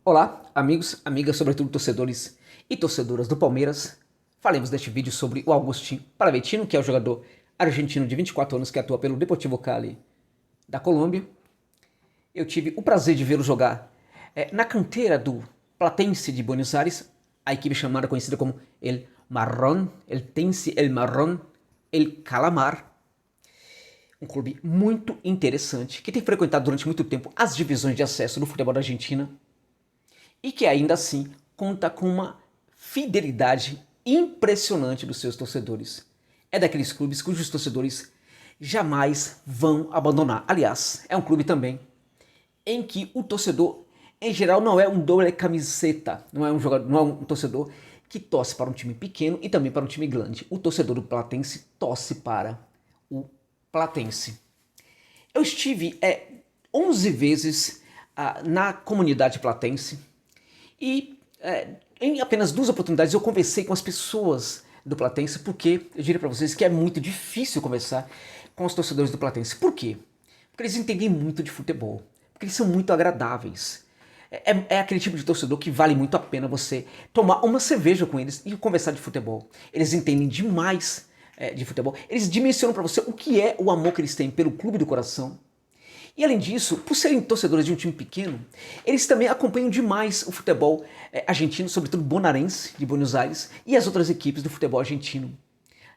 Olá, amigos, amigas, sobretudo torcedores e torcedoras do Palmeiras. Falemos neste vídeo sobre o Agustín Palavecino, que é o jogador argentino de 24 anos que atua pelo Deportivo Cali da Colômbia. Eu tive o prazer de vê-lo jogar na canteira do Platense de Buenos Aires, a equipe chamada conhecida como El Marrón, El Tense, El Marrón, El Calamar. Um clube muito interessante, que tem frequentado durante muito tempo as divisões de acesso do futebol da Argentina e que ainda assim conta com uma fidelidade impressionante dos seus torcedores. É daqueles clubes cujos torcedores jamais vão abandonar. Aliás, é um clube também em que o torcedor, em geral, não é um doble camiseta, não é um torcedor que torce para um time pequeno e também para um time grande. O torcedor do Platense torce para o Platense. Eu estive 11 vezes na comunidade platense e em apenas 2 oportunidades eu conversei com as pessoas do Platense, porque eu diria para vocês que é muito difícil conversar com os torcedores do Platense. Por quê? Porque eles entendem muito de futebol, porque eles são muito agradáveis. É aquele tipo de torcedor que vale muito a pena você tomar uma cerveja com eles e conversar de futebol. Eles entendem demais de futebol. Eles dimensionam para você o que é o amor que eles têm pelo clube do coração. E além disso, por serem torcedores de um time pequeno, eles também acompanham demais o futebol argentino, sobretudo bonaerense de Buenos Aires e as outras equipes do futebol argentino.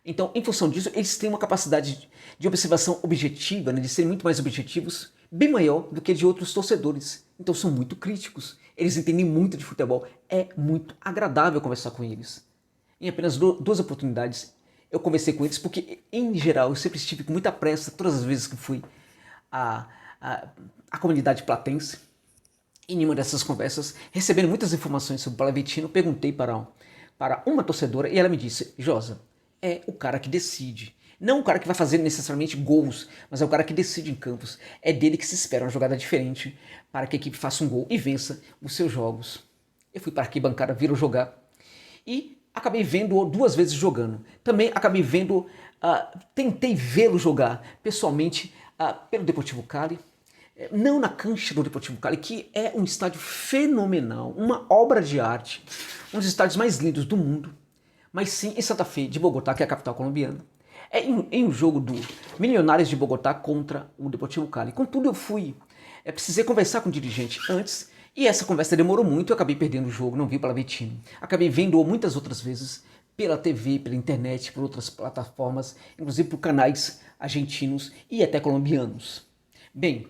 Então, em função disso, eles têm uma capacidade de observação objetiva, de serem muito mais objetivos, bem maior do que de outros torcedores. Então são muito críticos, eles entendem muito de futebol, é muito agradável conversar com eles. Em apenas 2 oportunidades eu conversei com eles, porque em geral eu sempre estive com muita pressa, todas as vezes que fui a comunidade platense. Em uma dessas conversas, recebendo muitas informações sobre o Palavecino, perguntei para uma torcedora e ela me disse: Josa, é o cara que decide. Não o cara que vai fazer necessariamente gols, mas é o cara que decide em campos. É dele que se espera uma jogada diferente para que a equipe faça um gol e vença os seus jogos. Eu fui para a arquibancada, vi-lo jogar e acabei vendo-o 2 vezes jogando. Também acabei vendo, tentei vê-lo jogar pessoalmente pelo Deportivo Cali, não na cancha do Deportivo Cali, que é um estádio fenomenal, uma obra de arte, um dos estádios mais lindos do mundo, mas sim em Santa Fe de Bogotá, que é a capital colombiana. Em um jogo do Milionários de Bogotá contra o Deportivo Cali. Contudo, precisei conversar com o dirigente antes, e essa conversa demorou muito, eu acabei perdendo o jogo, não vi Palavecino. Acabei vendo-o muitas outras vezes pela TV, pela internet, por outras plataformas, inclusive por canais argentinos e até colombianos. Bem,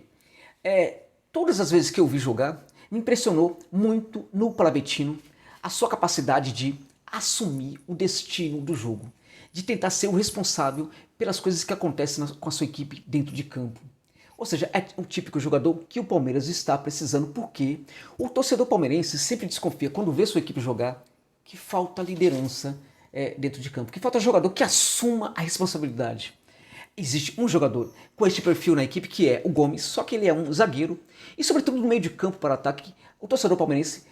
todas as vezes que eu vi jogar, me impressionou muito no Palavecino a sua capacidade de assumir o destino do jogo, de tentar ser o responsável pelas coisas que acontecem com a sua equipe dentro de campo. Ou seja, é um típico jogador que o Palmeiras está precisando, porque o torcedor palmeirense sempre desconfia, quando vê sua equipe jogar, que falta liderança dentro de campo, que falta jogador que assuma a responsabilidade. Existe um jogador com este perfil na equipe, que é o Gomes, só que ele é um zagueiro, e sobretudo no meio de campo para ataque, o torcedor palmeirense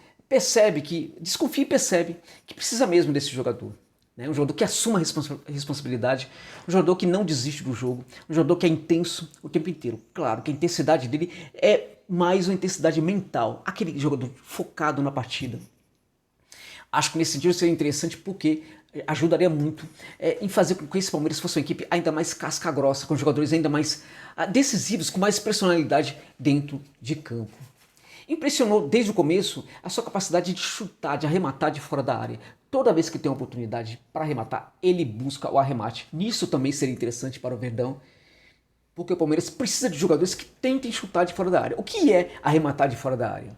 desconfia e percebe que precisa mesmo desse jogador. Um jogador que assuma a responsabilidade, um jogador que não desiste do jogo, um jogador que é intenso o tempo inteiro. Claro que a intensidade dele é mais uma intensidade mental, aquele jogador focado na partida. Acho que nesse sentido seria interessante, porque ajudaria muito em fazer com que esse Palmeiras fosse uma equipe ainda mais casca grossa, com jogadores ainda mais decisivos, com mais personalidade dentro de campo. Impressionou desde o começo a sua capacidade de chutar, de arrematar de fora da área. Toda vez que tem uma oportunidade para arrematar, ele busca o arremate. Nisso também seria interessante para o Verdão, porque o Palmeiras precisa de jogadores que tentem chutar de fora da área. O que é arrematar de fora da área?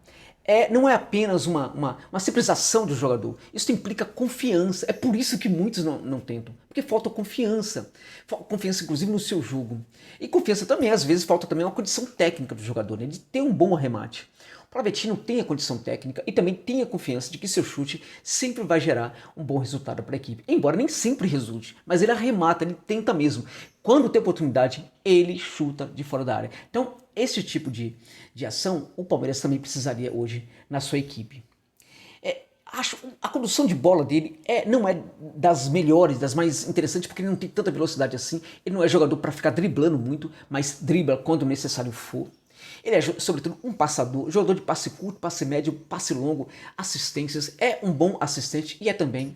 Não é apenas uma simples ação do jogador. Isso implica confiança. É por isso que muitos não tentam. Porque falta confiança. Confiança, inclusive, no seu jogo. E confiança também, às vezes, falta também uma condição técnica do jogador, de ter um bom arremate. O Palavecino tem a condição técnica e também tem a confiança de que seu chute sempre vai gerar um bom resultado para a equipe. Embora nem sempre resulte, mas ele arremata, ele tenta mesmo. Quando tem oportunidade, ele chuta de fora da área. Então, esse tipo de ação, o Palmeiras também precisaria hoje na sua equipe. Acho a condução de bola dele não é das melhores, das mais interessantes, porque ele não tem tanta velocidade assim. Ele não é jogador para ficar driblando muito, mas dribla quando necessário for. Ele é, sobretudo, um passador, jogador de passe curto, passe médio, passe longo, assistências, é um bom assistente e é também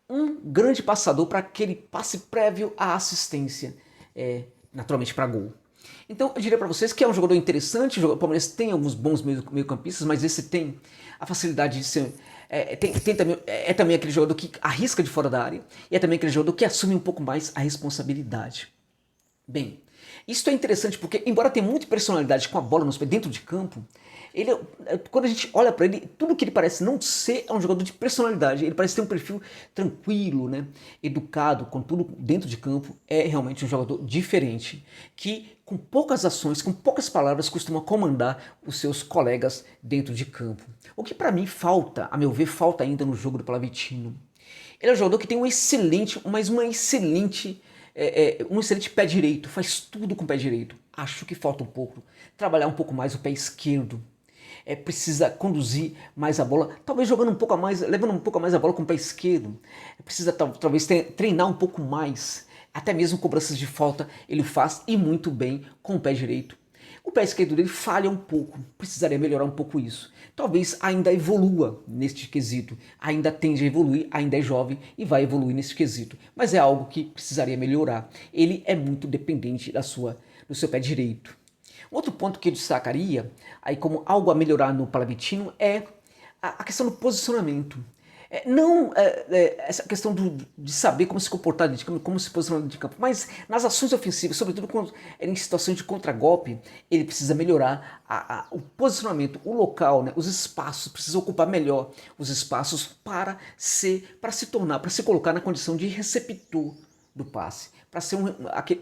um grande passador para aquele passe prévio à assistência, naturalmente para gol. Então eu diria para vocês que é um jogador interessante, o Palmeiras tem alguns bons meio-campistas, mas esse tem a facilidade de ser... também aquele jogador que arrisca de fora da área e é também aquele jogador que assume um pouco mais a responsabilidade. Bem, isso é interessante porque, embora tenha muita personalidade com a bola nos pés dentro de campo, quando a gente olha para ele, tudo que ele parece não ser é um jogador de personalidade. Ele parece ter um perfil tranquilo, né? Educado, contudo, dentro de campo, é realmente um jogador diferente, que com poucas ações, com poucas palavras, costuma comandar os seus colegas dentro de campo. O que para mim falta, a meu ver, falta ainda no jogo do Pallavicino. Ele é um jogador que tem um excelente pé direito, faz tudo com o pé direito. Acho que falta um pouco, trabalhar um pouco mais o pé esquerdo. Precisa conduzir mais a bola, talvez jogando um pouco mais, levando um pouco mais a bola com o pé esquerdo. Precisa talvez treinar um pouco mais, até mesmo cobranças de falta ele faz e muito bem com o pé direito. O pé esquerdo dele falha um pouco, precisaria melhorar um pouco isso. Talvez ainda evolua neste quesito, ainda tende a evoluir, ainda é jovem e vai evoluir nesse quesito, mas é algo que precisaria melhorar. Ele é muito dependente do seu pé direito. Outro ponto que eu destacaria, aí como algo a melhorar no Pallavicino, é a questão do posicionamento. Essa questão de saber como se comportar dentro de campo, como se posicionar dentro de campo, mas nas ações ofensivas, sobretudo quando em situações de contragolpe, ele precisa melhorar o posicionamento, o local, né, os espaços, precisa ocupar melhor os espaços para se colocar na condição de receptor do passe, para ser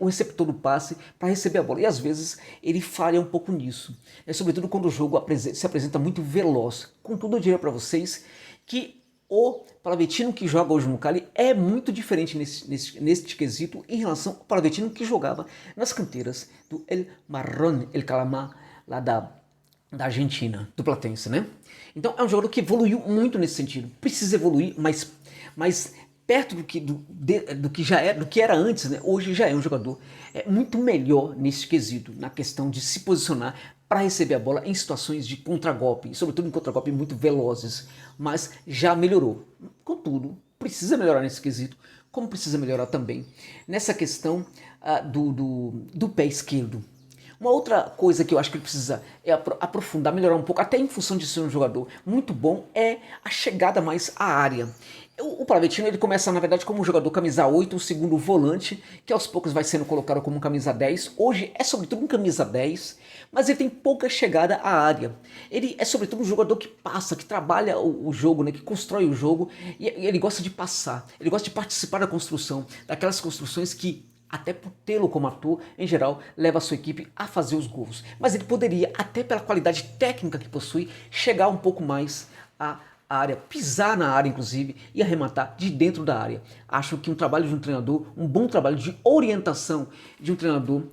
o receptor do passe, para receber a bola. E às vezes ele falha um pouco nisso, sobretudo quando o jogo se apresenta muito veloz. Contudo, eu diria para vocês que o Pallavicino que joga hoje no Cali é muito diferente neste quesito em relação ao Pallavicino que jogava nas canteiras do El Marrón, El Calamar, lá da Argentina, do Platense, né? Então é um jogador que evoluiu muito nesse sentido. Precisa evoluir, mas perto do que era antes, né? Hoje já é um jogador muito melhor nesse quesito, na questão de se posicionar para receber a bola em situações de contragolpe, sobretudo em contragolpe muito velozes, mas já melhorou. Contudo, precisa melhorar nesse quesito, como precisa melhorar também nessa questão do pé esquerdo. Uma outra coisa que eu acho que ele precisa aprofundar, melhorar um pouco, até em função de ser um jogador muito bom, é a chegada mais à área. O Pallavicino ele começa, na verdade, como um jogador camisa 8, o segundo volante, que aos poucos vai sendo colocado como camisa 10. Hoje é sobretudo um camisa 10, mas ele tem pouca chegada à área. Ele é sobretudo um jogador que passa, que trabalha o jogo, né, que constrói o jogo, e ele gosta de passar, ele gosta de participar da construção, daquelas construções que, até por tê-lo como ator, em geral, leva a sua equipe a fazer os gols. Mas ele poderia, até pela qualidade técnica que possui, chegar um pouco mais à área, pisar na área inclusive e arrematar de dentro da área. Acho que um trabalho de um treinador, um bom trabalho de orientação de um treinador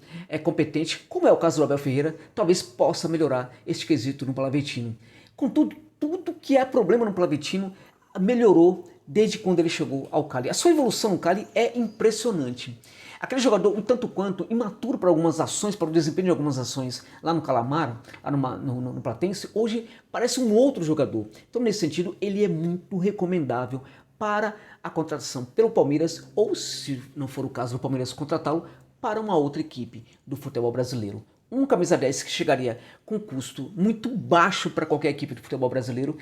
competente, como é o caso do Abel Ferreira, talvez possa melhorar este quesito no Pallavicino. Contudo, tudo que é problema no Pallavicino melhorou desde quando ele chegou ao Cali. A sua evolução no Cali é impressionante. Aquele jogador um tanto quanto imaturo para algumas ações, para o desempenho de algumas ações lá no Calamar, lá no Platense, hoje parece um outro jogador. Então, nesse sentido, ele é muito recomendável para a contratação pelo Palmeiras, ou se não for o caso do Palmeiras contratá-lo, para uma outra equipe do futebol brasileiro. Um camisa 10 que chegaria com custo muito baixo para qualquer equipe de futebol brasileiro,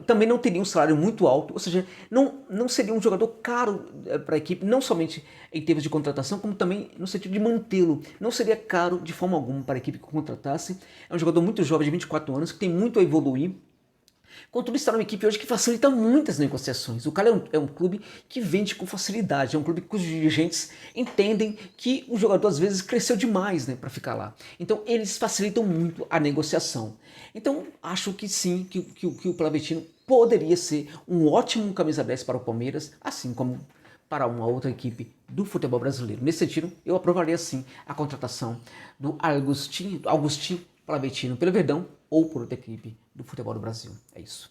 também não teria um salário muito alto, ou seja, não seria um jogador caro para a equipe, não somente em termos de contratação, como também no sentido de mantê-lo. Não seria caro de forma alguma para a equipe que contratasse. É um jogador muito jovem, de 24 anos, que tem muito a evoluir. Contudo, está numa equipe hoje que facilita muitas negociações. O Cali é um clube que vende com facilidade, é um clube cujos dirigentes entendem que o jogador às vezes cresceu demais, né, para ficar lá. Então eles facilitam muito a negociação. Então acho que sim, que o Pallavicino poderia ser um ótimo camisa 10 para o Palmeiras, assim como para uma outra equipe do futebol brasileiro. Nesse sentido, eu aprovaria sim a contratação do Agustín Pallavicino pelo Verdão ou por outra equipe do futebol do Brasil. É isso.